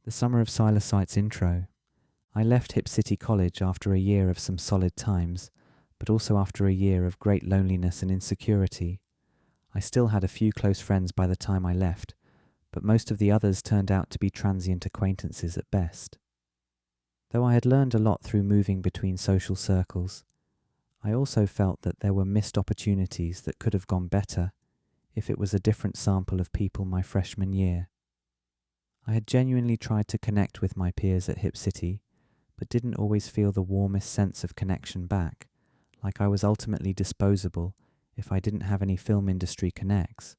The Summer of Psilocytes intro. I left Hip City College after a year of some solid times, but also after a year of great loneliness and insecurity. I still had a few close friends by the time I left, but most of the others turned out to be transient acquaintances at best. Though I had learned a lot through moving between social circles, I also felt that there were missed opportunities that could have gone better if it was a different sample of people my freshman year. I had genuinely tried to connect with my peers at Hip City, but didn't always feel the warmest sense of connection back, like I was ultimately disposable if I didn't have any film industry connects.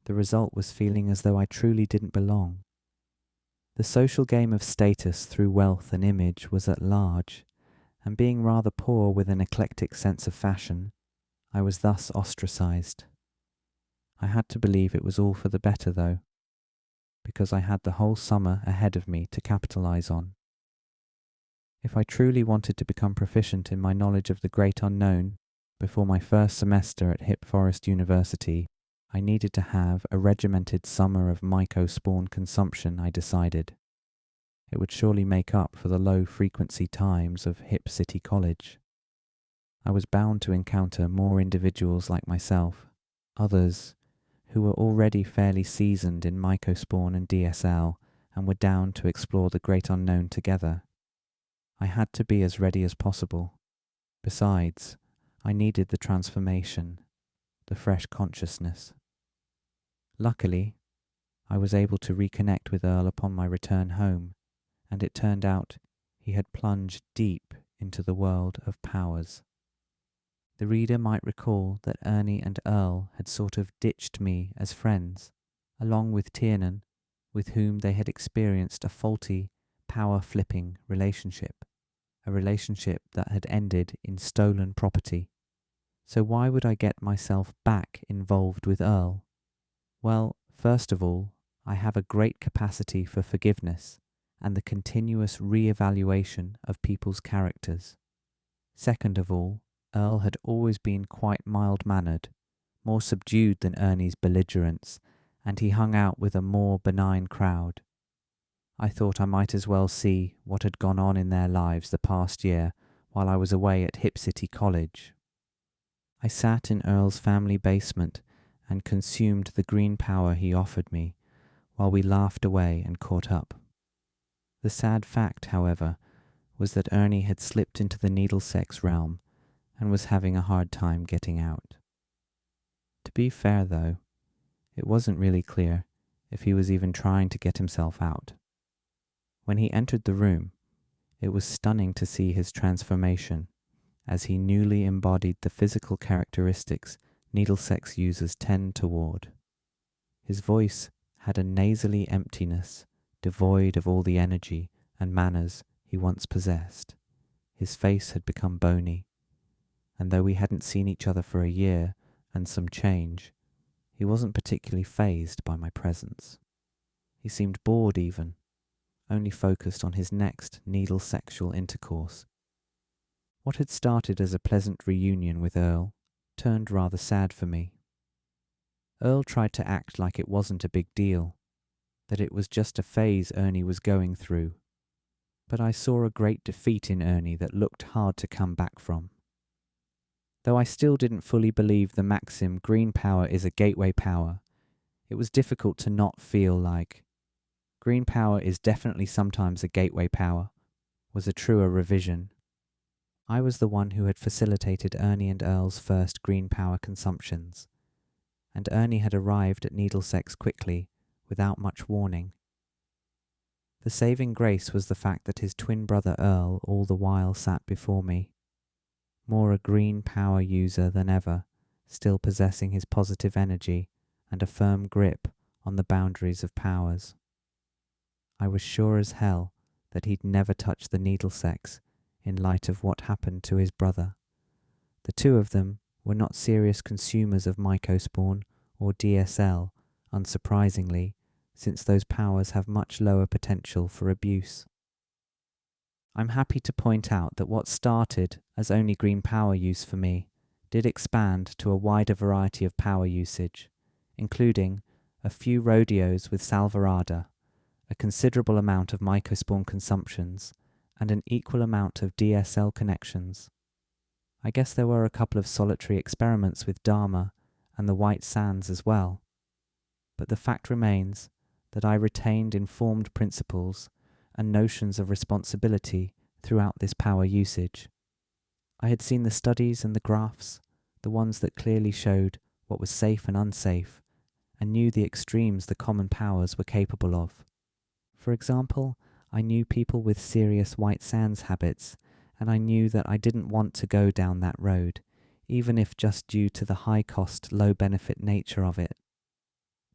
The result was feeling as though I truly didn't belong. The social game of status through wealth and image was at large, and being rather poor with an eclectic sense of fashion, I was thus ostracized. I had to believe it was all for the better though, because I had the whole summer ahead of me to capitalize on. If I truly wanted to become proficient in my knowledge of the great unknown before my first semester at Hip Forest University, I needed to have a regimented summer of myco-spawn consumption, I decided. It would surely make up for the low-frequency times of Hip City College. I was bound to encounter more individuals like myself, others who were already fairly seasoned in myco-spawn and DSL and were down to explore the great unknown together. I had to be as ready as possible. Besides, I needed the transformation, the fresh consciousness. Luckily, I was able to reconnect with Earl upon my return home, and it turned out he had plunged deep into the world of powers. The reader might recall that Ernie and Earl had sort of ditched me as friends, along with Tiernan, with whom they had experienced a faulty, power-flipping relationship, a relationship that had ended in stolen property. So why would I get myself back involved with Earl? Well, first of all, I have a great capacity for forgiveness and the continuous re-evaluation of people's characters. Second of all, Earl had always been quite mild-mannered, more subdued than Ernie's belligerence, and he hung out with a more benign crowd. I thought I might as well see what had gone on in their lives the past year while I was away at Hip City College. I sat in Earl's family basement and consumed the green power he offered me, while we laughed away and caught up. The sad fact, however, was that Ernie had slipped into the needle sex realm and was having a hard time getting out. To be fair, though, it wasn't really clear if he was even trying to get himself out. When he entered the room, it was stunning to see his transformation, as he newly embodied the physical characteristics needle sex users tend toward. His voice had a nasally emptiness, devoid of all the energy and manners he once possessed. His face had become bony, and though we hadn't seen each other for a year and some change, he wasn't particularly fazed by my presence. He seemed bored even, only focused on his next needle sexual intercourse. What had started as a pleasant reunion with Earl turned rather sad for me. Earl tried to act like it wasn't a big deal, that it was just a phase Ernie was going through, but I saw a great defeat in Ernie that looked hard to come back from. Though I still didn't fully believe the maxim green power is a gateway power, it was difficult to not feel like green power is definitely sometimes a gateway power was a truer revision. I was the one who had facilitated Ernie and Earl's first green power consumptions, and Ernie had arrived at needle sex quickly, without much warning. The saving grace was the fact that his twin brother Earl all the while sat before me, more a green power user than ever, still possessing his positive energy and a firm grip on the boundaries of powers. I was sure as hell that he'd never touch the needle sex in light of what happened to his brother. The two of them were not serious consumers of myco-spawn or DSL, unsurprisingly, since those powers have much lower potential for abuse. I'm happy to point out that what started as only green power use for me did expand to a wider variety of power usage, including a few rodeos with Salvarada, a considerable amount of mycosporin consumptions, and an equal amount of DSL connections. I guess there were a couple of solitary experiments with Dharma and the white sands as well, but the fact remains that I retained informed principles and notions of responsibility throughout this power usage. I had seen the studies and the graphs, the ones that clearly showed what was safe and unsafe, and knew the extremes the common powers were capable of. For example, I knew people with serious white sands habits, and I knew that I didn't want to go down that road, even if just due to the high-cost, low-benefit nature of it.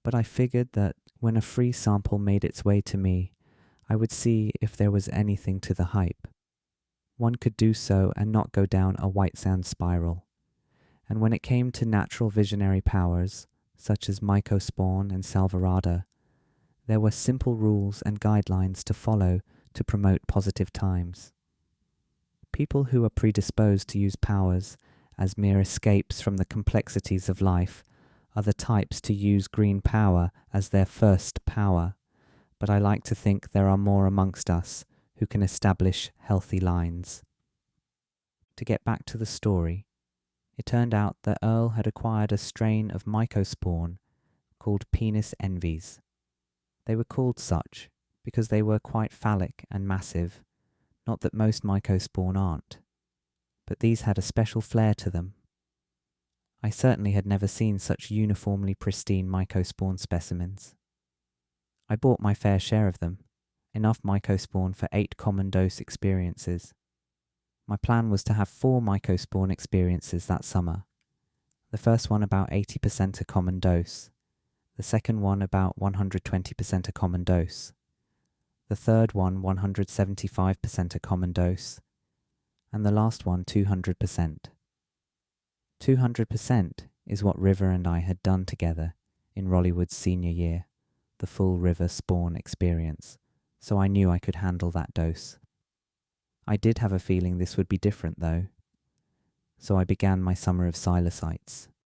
But I figured that when a free sample made its way to me, I would see if there was anything to the hype. One could do so and not go down a white sand spiral. And when it came to natural visionary powers, such as mycosporin and salvarada, there were simple rules and guidelines to follow to promote positive times. People who are predisposed to use powers as mere escapes from the complexities of life are the types to use green power as their first power, but I like to think there are more amongst us who can establish healthy lines. To get back to the story, it turned out that Earl had acquired a strain of mycosporin called Penis Envies. They were called such because they were quite phallic and massive, not that most mycosporin aren't, but these had a special flair to them. I certainly had never seen such uniformly pristine mycosporin specimens. I bought my fair share of them, enough mycosporin for 8 common dose experiences. My plan was to have 4 mycosporin experiences that summer. The first one about 80% a common dose, the second one about 120% a common dose, the third one 175% a common dose, and the last one 200%. 200% is what River and I had done together in Rollywood's senior year, the full River spawn experience, so I knew I could handle that dose. I did have a feeling this would be different though, so I began my Summer of Psilocytes.